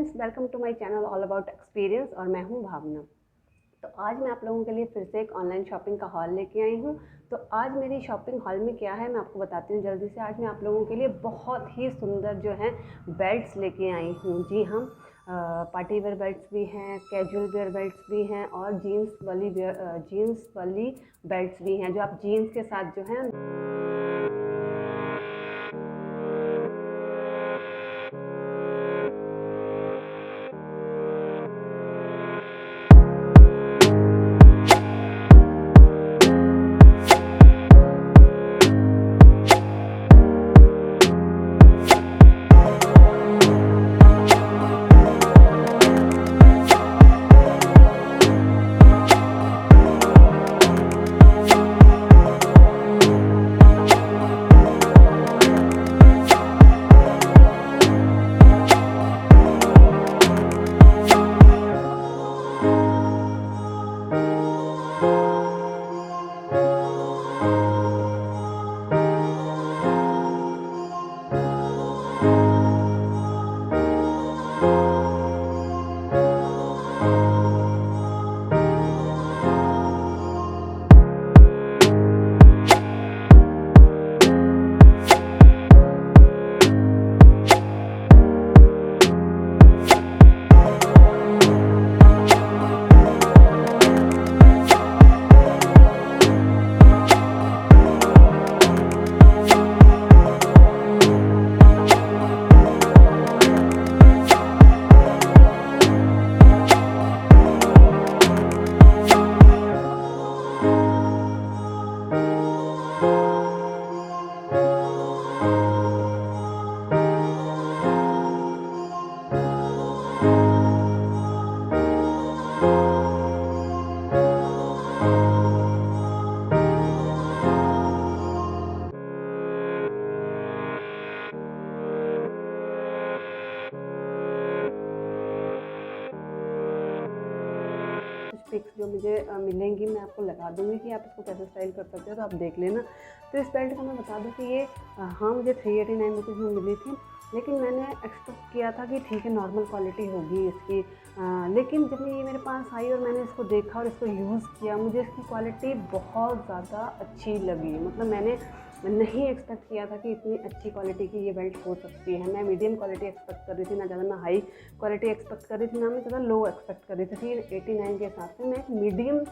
Friends, welcome to my channel all about experience और मैं हूं भावना। तो आज मैं आप लोगों के लिए फिर से एक ऑनलाइन शॉपिंग का हॉल लेके आई हूं। तो आज मेरी शॉपिंग हॉल में क्या है मैं आपको बताती हूँ जल्दी से। आज मैं आप लोगों के लिए बहुत ही सुंदर जो है बेल्ट्स लेके आई हूँ। जी हाँ, पार्टी वेयर बेल्ट्स भी हैं, कैजुअल वेयर बेल्ट्स भी हैं और जीन्स वाली बेल्ट्स भी हैं जो आप जीन्स के साथ जो है पिक्स जो मुझे मिलेंगी मैं आपको लगा दूंगी कि आप इसको कैसे स्टाइल कर सकते हो, तो आप देख लेना। तो इस बेल्ट का मैं बता दूं कि ये हाँ मुझे 389 रुपीज़ में मिली थी, लेकिन मैंने एक्सपेक्ट किया था कि ठीक है नॉर्मल क्वालिटी होगी इसकी। लेकिन जब ये मेरे पास आई और मैंने इसको देखा और इसको यूज़ किया, मुझे इसकी क्वालिटी बहुत ज़्यादा अच्छी लगी। मतलब मैंने नहीं एक्सपेक्ट किया था कि इतनी अच्छी क्वालिटी की ये बेल्ट हो सकती है। मैं मीडियम क्वालिटी एक्सपेक्ट कर रही थी, ना ज़्यादा मैं हाई क्वालिटी एक्सपेक्ट कर रही थी, ना मैं ज़्यादा लो एक्सपेक्ट कर रही थी। 389 के हिसाब से मैं एक मीडियम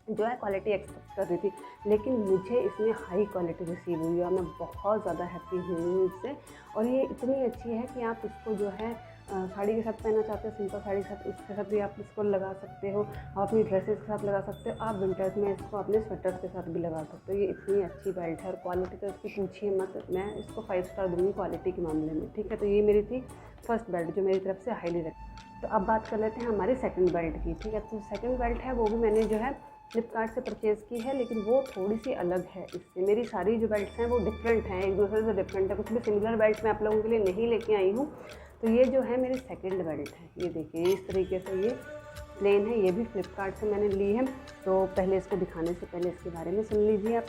जो है क्वालिटी एक्सपेक्ट कर रही थी, लेकिन मुझे इसमें हाई क्वालिटी रिसीव हुई और मैं बहुत ज़्यादा हैप्पी हुई हूँ इससे। और ये इतनी अच्छी है कि आप इसको जो है साड़ी के साथ पहनना चाहते हो, सिंपल साड़ी के साथ, उसके साथ भी आप इसको लगा सकते हो, आप अपनी ड्रेसेस के साथ लगा सकते हो, आप विंटर्स में इसको अपने स्वेटर्स के साथ भी लगा सकते हो। ये इतनी अच्छी बेल्ट है और क्वालिटी तो इसकी पूछिए मत, मैं इसको 5 स्टार दूँगी क्वालिटी के मामले में। ठीक है, तो ये मेरी थी फर्स्ट बेल्ट जो मेरी तरफ से हाईली रखी। तो अब बात कर लेते हैं हमारी सेकंड बेल्ट की। ठीक है, तो सेकंड बेल्ट है वो भी मैंने जो है फ्लिपकार्ट से परचेज़ की है, लेकिन वो थोड़ी सी अलग है इससे। मेरी सारी जो बेल्ट्स हैं वो डिफरेंट हैं, एक दूसरे से डिफरेंट है। कुछ भी सिमिलर बेल्ट मैं आप लोगों के लिए नहीं लेके आई हूँ। तो ये जो है मेरी सेकंड बेल्ट है, ये देखिए इस तरीके से ये प्लेन है, ये भी फ्लिपकार्ट से मैंने ली है। तो पहले इसको दिखाने से पहले इसके बारे में सुन लीजिए आप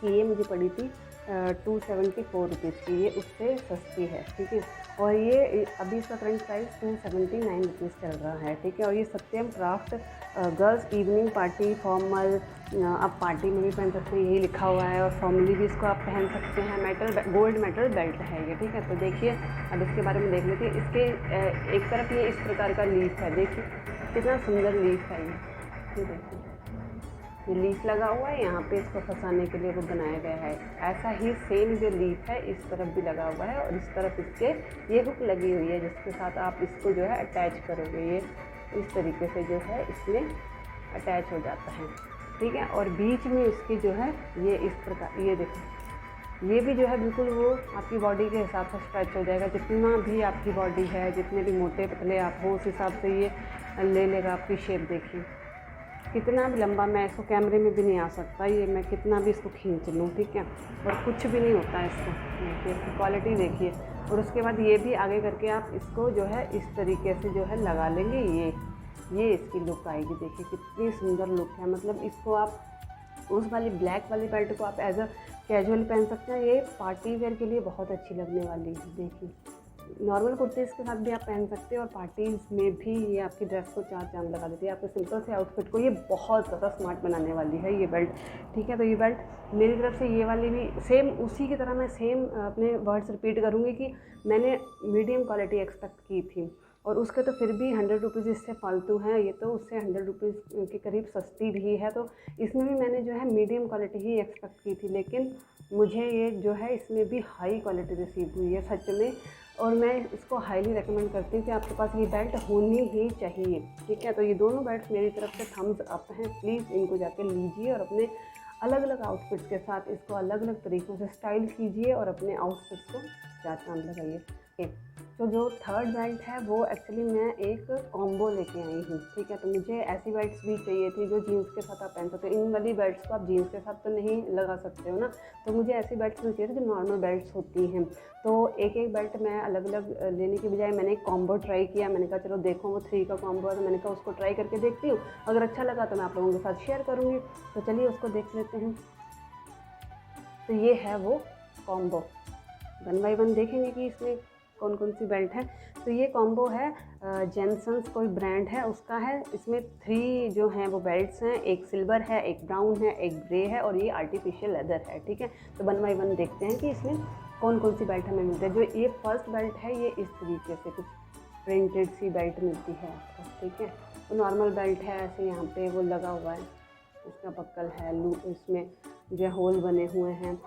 कि ये मुझे पड़ी थी 274 रुपीज़ की, ये उससे सस्ती है। ठीक है, और ये अभी इसका करंट प्राइस 279 रुपीज़ चल रहा है। ठीक है, और ये Satyam craft girls evening party formal, आप पार्टी में भी पहन सकते हैं, यही लिखा हुआ है, और फॉर्मली भी इसको आप पहन सकते हैं। गोल्ड मेटल बेल्ट है ये। ठीक है, तो देखिए अब इसके बारे में देख लेते हैं। इसके एक तरफ ये इस प्रकार का लीफ है, देखिए कितना सुंदर लीफ है ये देखिए, ये लीफ लगा हुआ है, यहाँ पे इसको फंसाने के लिए वो बनाया गया है। ऐसा ही सेम जो लीफ है इस तरफ भी लगा हुआ है, और इस तरफ इसके ये हुक लगी हुई है जिसके साथ आप इसको जो है अटैच करोगे। ये इस तरीके से जो है इसमें अटैच हो जाता है। ठीक है, और बीच में इसके जो है ये इस प्रकार, ये देखो ये भी जो है बिल्कुल वो आपकी बॉडी के हिसाब से स्ट्रेच हो जाएगा। जितना भी आपकी बॉडी है, जितने भी मोटे पतले आप हो, उस हिसाब से ये ले लेगा आपकी शेप। देखिए कितना भी लंबा, मैं इसको कैमरे में भी नहीं आ सकता, ये मैं कितना भी इसको खींच लूँ। ठीक है, और कुछ भी नहीं होता है इसको। देखिए इसकी क्वालिटी देखिए। और उसके बाद ये भी आगे करके आप इसको जो है इस तरीके से जो है लगा लेंगे, ये इसकी लुक आएगी। देखिए कितनी सुंदर लुक है। मतलब इसको आप उस वाली ब्लैक वाली बेल्ट को आप एज अ कैजुअल पहन सकते हैं, ये पार्टी वेयर के लिए बहुत अच्छी लगने वाली है। देखिए नॉर्मल कुर्तीज़ के साथ भी आप पहन सकते हैं और पार्टीज़ में भी ये आपकी ड्रेस को चार चांद लगा देती है। आपके सिंपल से आउटफिट को ये बहुत ज़्यादा स्मार्ट बनाने वाली है ये बेल्ट, ठीक है। तो ये बेल्ट मेरी तरफ से ये वाली भी सेम उसी की तरह मैं सेम अपने वर्ड्स रिपीट करूँगी कि मैंने मीडियम क्वालिटी एक्सपेक्ट की थी और उसके तो फिर भी 100 रुपीज़ इससे फालतू हैं, ये तो उससे 100 रुपीज़ के करीब सस्ती भी है। तो इसमें भी मैंने जो है मीडियम क्वालिटी ही एक्सपेक्ट की थी, लेकिन मुझे ये जो है इसमें भी हाई क्वालिटी रिसीव हुई है सच में। और मैं इसको हाईली रेकमेंड करती हूँ कि आपके पास ये बेल्ट होनी ही चाहिए, ठीक है। तो ये दोनों बेल्ट मेरी तरफ से थम्स अप हैं, प्लीज़ इनको जाके लीजिए और अपने अलग अलग आउटफिट्स के साथ इसको अलग अलग तरीक़ों से स्टाइल कीजिए और अपने आउटफिट्स को चार चांद लगाइए। तो जो थर्ड बेल्ट है वो एक्चुअली मैं एक कॉम्बो लेके आई हूँ, ठीक है। तो मुझे ऐसी बेल्ट्स भी चाहिए थी जो जीन्स के साथ आप पहन सकते हो। इन वाली बेल्ट्स को आप जीन्स के साथ तो नहीं लगा सकते हो ना, तो मुझे ऐसी बेल्ट्स भी चाहिए थी जो नॉर्मल बेल्ट्स होती हैं। तो एक एक बेल्ट मैं अलग अलग लेने की बजाय मैंने एक कॉम्बो ट्राई किया। मैंने कहा चलो देखो वो 3 का कॉम्बो है, तो मैंने कहा उसको ट्राई करके देखती हूँ, अगर अच्छा लगा तो मैं आप लोगों के साथ शेयर करूँगी। तो चलिए उसको देख लेते हैं। तो ये है वो कॉम्बो, 1 बाय 1 देखेंगे कि इसमें कौन कौन सी बेल्ट है। तो ये कॉम्बो है जेनसन्स कोई ब्रांड है उसका है। इसमें 3 जो हैं वो बेल्ट्स हैं, एक सिल्वर है, एक ब्राउन है, एक ग्रे है और ये आर्टिफिशियल लेदर है, ठीक है। तो 1 बाय 1 देखते हैं कि इसमें कौन कौन सी बेल्ट हमें मिलती है। जो ये फर्स्ट बेल्ट है ये इस तरीके से कुछ प्रिंटेड सी बेल्ट मिलती है आपको, ठीक है। तो नॉर्मल बेल्ट है, ऐसे यहाँ पे वो लगा हुआ है, उसका बक्कल है, इसमें जो होल बने हुए हैं,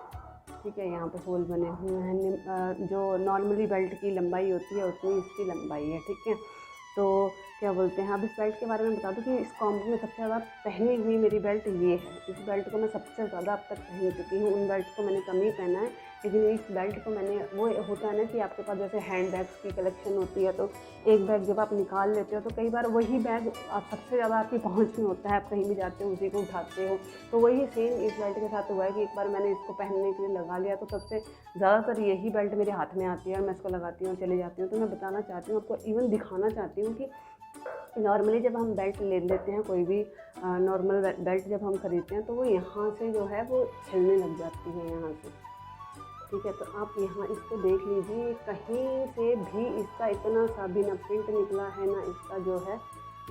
ठीक है। यहाँ पे होल बने हुए हैं। जो नॉर्मली बेल्ट की लंबाई होती है उतनी इसकी लंबाई है, ठीक है। तो क्या बोलते हैं, अब इस बेल्ट के बारे में बता दूं कि इस कॉम्बो में सबसे ज़्यादा पहनी हुई मेरी बेल्ट ये है। इस बेल्ट को मैं सबसे ज़्यादा अब तक पहन चुकी हूँ। उन बेल्ट को मैंने कम ही पहना है, लेकिन इस बेल्ट को मैंने, वो होता है ना कि आपके पास जैसे हैंड बैग्स की कलेक्शन होती है, तो एक बैग जब आप निकाल लेते हो तो कई बार वही बैग आप सबसे ज़्यादा आपकी पहुँच में होता है, आप कहीं भी जाते हो उसी को उठाते हो। तो वही सेम इस बेल्ट के साथ हुआ है कि एक बार मैंने इसको पहनने के लिए लगा लिया तो सबसे ज़्यादातर यही बेल्ट मेरे हाथ में आती है और मैं इसको लगाती हूँ और चली जाती हूँ। तो मैं बताना चाहती हूँ आपको, इवन दिखाना चाहती हूँ कि नॉर्मली जब हम बेल्ट ले लेते हैं, कोई भी नॉर्मल बेल्ट जब हम खरीदते हैं तो वो यहाँ से जो है वो छिलने लग जाती है यहाँ से, ठीक है। तो आप यहाँ इसको देख लीजिए, कहीं से भी इसका इतना सा भी ना प्रिंट निकला है ना इसका जो है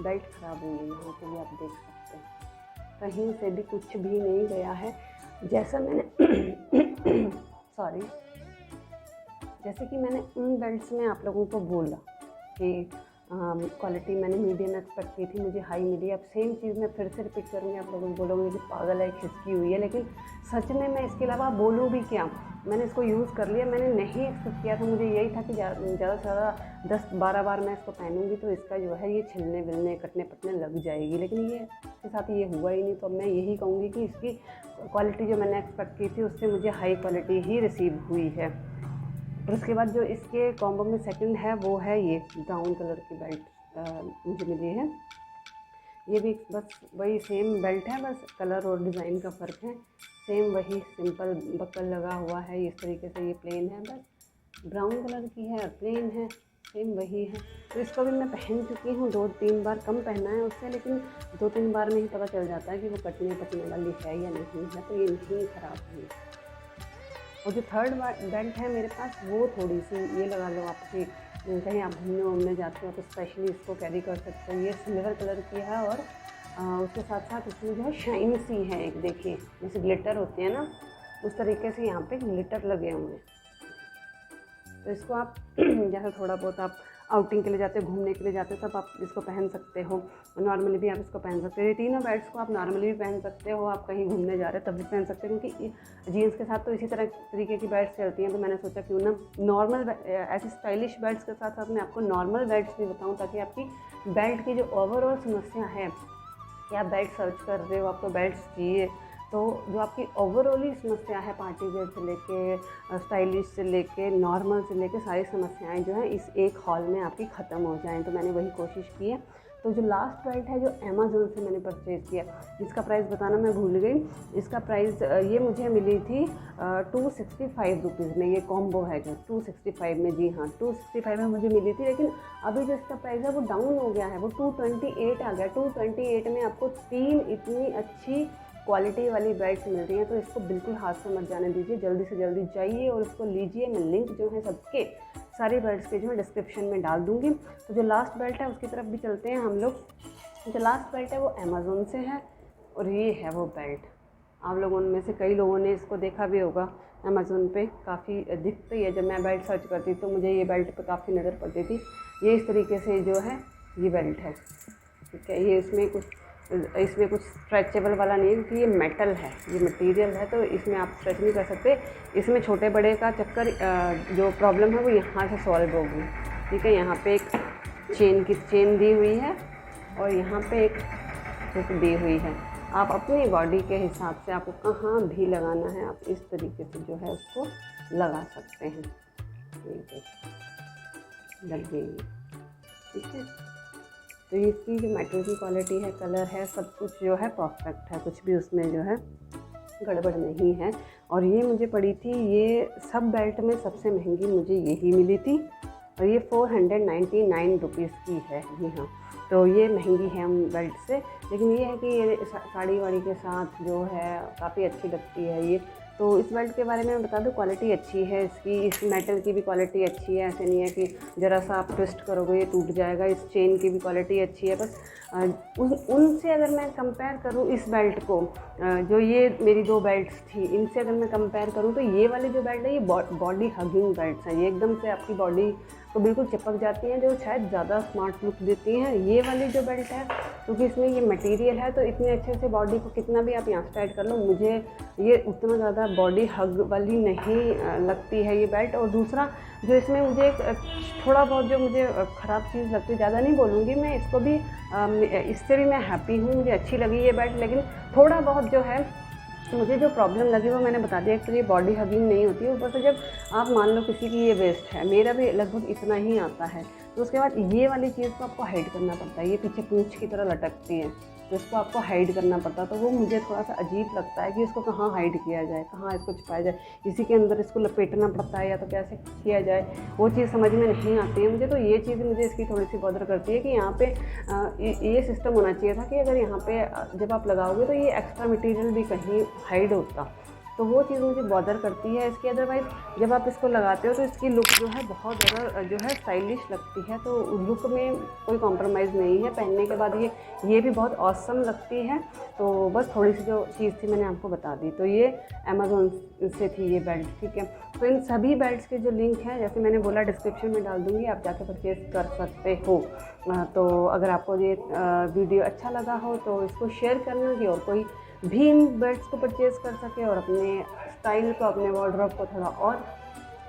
बेल्ट ख़राब हुई है। यहाँ से भी आप देख सकते हैं, कहीं से भी कुछ भी नहीं गया है। जैसा मैंने सॉरी, जैसे कि मैंने उन बेल्ट्स में आप लोगों को बोला कि क्वालिटी मैंने मीडियम एक्सपेक्ट की थी, मुझे हाई मिली। अब सेम चीज़ मैं फिर से रिपीट करूँगी, आप लोगों को बोलोगे कि पागल है, खिसकी हुई है, लेकिन सच में मैं इसके अलावा बोलूँ भी क्या। मैंने इसको यूज़ कर लिया, मैंने नहीं एक्सपेक्ट किया था, मुझे यही था कि ज़्यादा से ज़्यादा 10-12 बार मैं इसको पहनूंगी तो इसका जो है ये छिलने विलने कटने पटने लग जाएगी, लेकिन ये इसके साथ ये हुआ ही नहीं। तो अब मैं यही कहूँगी कि इसकी क्वालिटी जो मैंने एक्सपेक्ट की थी उससे मुझे हाई क्वालिटी ही रिसीव हुई है। और उसके बाद जो इसके कॉम्बो में सेकंड है वो है ये ब्राउन कलर की बेल्ट मुझे मिली है। ये भी बस वही सेम बेल्ट है, बस कलर और डिज़ाइन का फ़र्क है। सेम वही सिंपल बक्कल लगा हुआ है इस तरीके से, ये प्लेन है, बस ब्राउन कलर की है और प्लेन है, सेम वही है। तो इसको भी मैं पहन चुकी हूँ 2-3 बार, कम पहना है उससे, लेकिन 2-3 बार में ही पता चल जाता है कि वो कटने पटने वाली है या नहीं है। तो ये नहीं ख़राब हुई। और जो थर्ड बेल्ट है मेरे पास वो थोड़ी सी, ये लगा लो आपकी कहीं आप घूमने वूमने जाते हो तो स्पेशली इसको कैरी कर सकते हो। ये सिल्वर कलर की है और उसके साथ साथ इसमें जो है शाइन सी है, एक देखिए जैसे ग्लिटर होते हैं ना उस तरीके से यहाँ पे ग्लिटर लगे हुए हैं। तो इसको आप जैसे थोड़ा बहुत आप आउटिंग के लिए जाते हो, घूमने के लिए जाते हो, तब आप इसको पहन सकते हो। नॉर्मली भी आप इसको पहन सकते हो। ये तीनों बेल्ट्स को आप नॉर्मली भी पहन सकते हो, आप कहीं घूमने जा रहे हो तब भी पहन सकते हो, क्योंकि जीन्स के साथ तो इसी तरीके की बेल्ट्स चलती हैं। तो मैंने सोचा क्यों ना नॉर्मल ऐसी स्टाइलिश बेल्ट्स के साथ साथ मैं आपको नॉर्मल बेल्ट्स भी बताऊँ, ताकि आपकी बेल्ट की जो ओवरऑल समस्या है कि आप बेल्ट सर्च कर रहे हो, आपको बेल्ट्स चाहिए, तो जो आपकी ओवरऑल ही समस्या है पार्टी वेयर से लेके स्टाइलिश से लेके नॉर्मल से लेके सारी समस्याएं जो हैं इस एक हॉल में आपकी ख़त्म हो जाएं। तो मैंने वही कोशिश की है। तो जो लास्ट बेल्ट है जो अमेज़न से मैंने परचेज़ किया, जिसका प्राइस बताना मैं भूल गई। इसका प्राइस ये मुझे मिली थी 265 रुपीज़ में। ये कॉम्बो है जो 265 में, जी हाँ 265 में मुझे मिली थी, लेकिन अभी जो इसका प्राइस है वो डाउन हो गया है, वो 228 आ गया। 228 में आपको 3 इतनी अच्छी क्वालिटी वाली बेल्ट्स मिल रही हैं। तो इसको बिल्कुल हाथ से मत जाने दीजिए, जल्दी से जल्दी जाइए और इसको लीजिए। मैं लिंक जो है सबके सारी बेल्ट्स के जो है डिस्क्रिप्शन में डाल दूँगी। तो जो लास्ट बेल्ट है उसकी तरफ भी चलते हैं हम लोग। जो लास्ट बेल्ट है वो अमेज़ोन से है और ये है वो बेल्ट। आप लोगों में से कई लोगों ने इसको देखा भी होगा, अमेज़ोन पे काफ़ी दिखती है। जब मैं बेल्ट सर्च करती तो मुझे ये बेल्ट पे काफ़ी नज़र पड़ती थी। ये इस तरीके से जो है ये बेल्ट है, ठीक है। ये इसमें कुछ स्ट्रेचेबल वाला नहीं है क्योंकि ये मेटल है, ये मटेरियल है, तो इसमें आप स्ट्रेच नहीं कर सकते। इसमें छोटे बड़े का चक्कर जो प्रॉब्लम है वो यहाँ से सॉल्व होगी, ठीक है। यहाँ पे एक चेन दी हुई है और यहाँ पे एक हुक दी हुई है। आप अपनी बॉडी के हिसाब से आपको कहाँ भी लगाना है आप इस तरीके से जो है उसको लगा सकते हैं। ये लग गई, ठीक है। तो इसकी जो मेटेरियल की क्वालिटी है, कलर है, सब कुछ जो है परफेक्ट है, कुछ भी उसमें जो है गड़बड़ नहीं है। और ये मुझे पड़ी थी, ये सब बेल्ट में सबसे महंगी मुझे यही मिली थी और ये 499 रुपीज़ की है। जी हाँ, तो ये महंगी है हम बेल्ट से, लेकिन ये है कि ये साड़ी वाड़ी के साथ जो है काफ़ी अच्छी लगती है ये। तो इस बेल्ट के बारे में मैं बता दूं, क्वालिटी अच्छी है इसकी, इस मेटल की भी क्वालिटी अच्छी है। ऐसे नहीं है कि ज़रा सा आप ट्विस्ट करोगे ये टूट जाएगा। इस चेन की भी क्वालिटी अच्छी है। बस उनसे अगर मैं कंपेयर करूं इस बेल्ट को, जो ये मेरी 2 बेल्ट्स थी, इनसे अगर मैं कंपेयर करूं तो ये वाली जो बेल्ट है ये बॉडी हगिंग बेल्ट्स हैं। ये एकदम से आपकी बॉडी को बिल्कुल चिपक जाती हैं, जो शायद ज़्यादा स्मार्ट लुक देती हैं। ये वाली जो बेल्ट है क्योंकि इसमें ये मटेरियल है तो इतने अच्छे से बॉडी को कितना भी आप यहाँ से टाइट कर लो, मुझे ये उतना ज़्यादा बॉडी हग वाली नहीं लगती है ये बेल्ट। और दूसरा जो इसमें मुझे थोड़ा बहुत जो मुझे ख़राब चीज़ लगती है, ज़्यादा नहीं बोलूँगी मैं, इसको भी इससे भी मैं हैप्पी हूँ, मुझे अच्छी लगी ये बेल्ट। लेकिन थोड़ा बहुत जो है मुझे जो प्रॉब्लम लगी वो मैंने बता दिया। एक तो ये बॉडी हगिंग नहीं होती है, ऊपर से जब आप मान लो किसी की ये वेस्ट है, मेरा भी लगभग इतना ही आता है, तो उसके बाद ये वाली चीज़ को आपको हाइड करना पड़ता है। ये पीछे पूंछ की तरह लटकती है तो इसको आपको हाइड करना पड़ता है। तो वो मुझे थोड़ा सा अजीब लगता है कि इसको कहाँ हाइड किया जाए, कहाँ इसको छुपाया जाए, इसी के अंदर इसको लपेटना पड़ता है या तो कैसे किया जाए, वो चीज़ समझ में नहीं आती है मुझे। तो ये चीज़ मुझे इसकी थोड़ी सी बॉदर करती है कि यहाँ पे ये सिस्टम होना चाहिए था कि अगर यहाँ पे जब आप लगाओगे तो ये एक्स्ट्रा मटेरियल भी कहीं हाइड होता, तो वो चीज़ मुझे बॉदर करती है इसकी। अदरवाइज़ जब आप इसको लगाते हो तो इसकी लुक जो है बहुत ज़्यादा जो है स्टाइलिश लगती है, तो लुक में कोई कॉम्प्रोमाइज़ नहीं है। पहनने के बाद ये भी बहुत ऑसम लगती है। तो बस थोड़ी सी जो चीज़ थी मैंने आपको बता दी। तो ये अमेज़ोन से थी ये बेल्ट, ठीक है। तो इन सभी बेल्ट्स के जो लिंक हैं, जैसे मैंने बोला, डिस्क्रिप्शन में डाल दूँगी, आप जाके परचेज़ कर सकते हो। तो अगर आपको ये वीडियो अच्छा लगा हो तो इसको शेयर करना कि और कोई भी इन बेल्ट्स को परचेज़ कर सके और अपने स्टाइल को, अपने वार्डरोब को थोड़ा और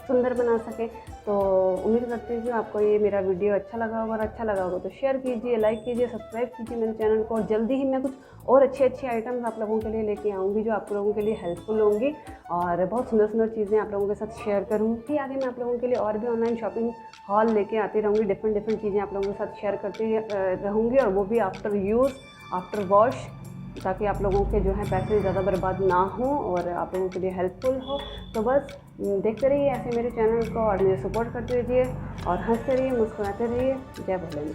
सुंदर बना सके। तो उम्मीद करती हूँ कि आपको ये मेरा वीडियो अच्छा लगा होगा, और अच्छा लगा होगा तो शेयर कीजिए, लाइक कीजिए, सब्सक्राइब कीजिए मेरे चैनल को। और जल्दी ही मैं कुछ और अच्छी आइटम्स आप लोगों के लिए लेके आऊँगी जो आप लोगों के लिए हेल्पफुल होंगी, और बहुत सुंदर चीज़ें आप लोगों के साथ शेयर करूँगी। आगे मैं आप लोगों के लिए और भी ऑनलाइन शॉपिंग हॉल लेके आती रहूँगी, डिफरेंट चीज़ें आप लोगों के साथ शेयर करती रहूँगी, और वो भी आफ्टर यूज़, आफ्टर वॉश, ताकि आप लोगों के जो है पैसे ज़्यादा बर्बाद ना हो और आप लोगों के लिए हेल्पफुल हो। तो बस देखते रहिए ऐसे मेरे चैनल को और मुझे सपोर्ट करते रहिए और हंसते रहिए, मुस्कुराते रहिए। जय भोलेनाथ।